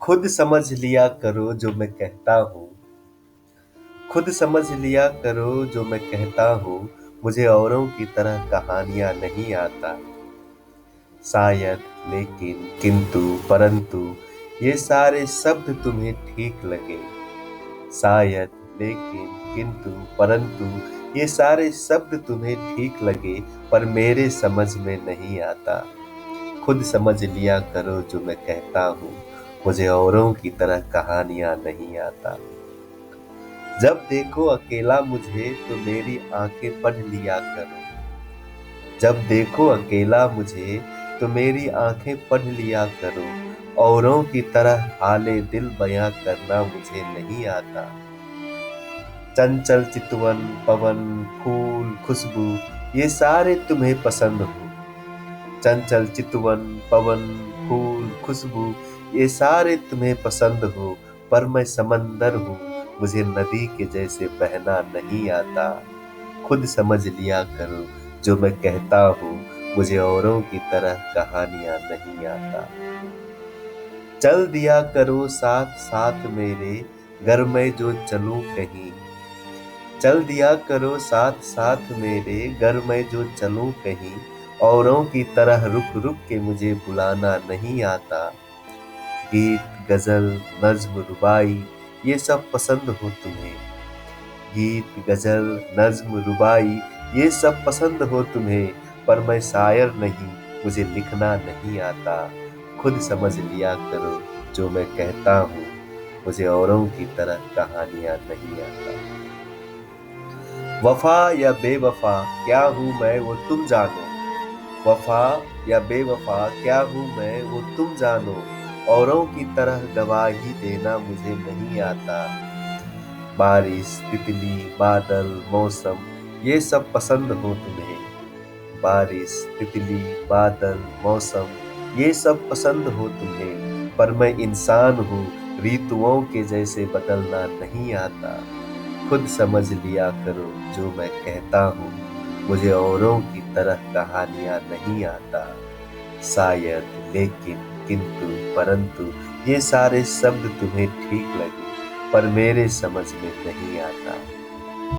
खुद समझ लिया करो जो मैं कहता हूँ। खुद समझ लिया करो जो मैं कहता हूँ। मुझे औरों की तरह कहानियां नहीं आता। शायद, लेकिन, किंतु, परंतु ये सारे शब्द तुम्हें ठीक लगे। शायद, लेकिन, किंतु, परंतु ये सारे शब्द तुम्हें ठीक लगे, पर मेरे समझ में नहीं आता। खुद समझ लिया करो जो मैं कहता हूँ। मुझे औरों की तरह कहानियां नहीं आता। जब देखो अकेला मुझे तो मेरी आंखें पढ़ लिया करो। जब देखो अकेला मुझे तो मेरी आंखें पढ़ लिया करो। औरों की तरह हाले दिल बयां करना मुझे नहीं आता। चंचल चितवन, पवन, फूल, खुशबू ये सारे तुम्हें पसंद हो। चंचल चितवन, पवन, फूल, खुशबू ये सारे तुम्हें पसंद हो, पर मैं समंदर हूँ। मुझे नदी के जैसे बहना नहीं आता। खुद समझ लिया करो जो मैं कहता हूँ। मुझे औरों की तरह कहानियां नहीं आता। चल दिया करो साथ साथ मेरे, घर में जो चलूं कहीं। चल दिया करो साथ साथ मेरे, घर में जो चलूं कहीं। औरों की तरह रुक रुक के मुझे बुलाना नहीं आता। गीत, गजल, नज्म, रुबाई ये सब पसंद हो तुम्हें। गीत, गजल, नज्म, रुबाई ये सब पसंद हो तुम्हें, पर मैं शायर नहीं, मुझे लिखना नहीं आता। खुद समझ लिया करो जो मैं कहता हूँ। मुझे औरों की तरह कहानियां नहीं आता। वफा या बेवफा क्या हूँ मैं वो तुम जानो। वफा या बेवफा क्या हूँ मैं वो तुम जानो। औरों की तरह गवाही देना मुझे नहीं आता। बारिश, तितली, बादल, मौसम ये सब पसंद हो तुम्हें। बारिश, तितली, बादल, मौसम ये सब पसंद हो तुम्हें, पर मैं इंसान हूँ, ऋतुओं के जैसे बदलना नहीं आता। खुद समझ लिया करो जो मैं कहता हूँ। मुझे औरों की तरह कहानियां नहीं आता। शायद, लेकिन, किंतु, परंतु ये सारे शब्द तुम्हें ठीक लगे, पर मेरे समझ में नहीं आता।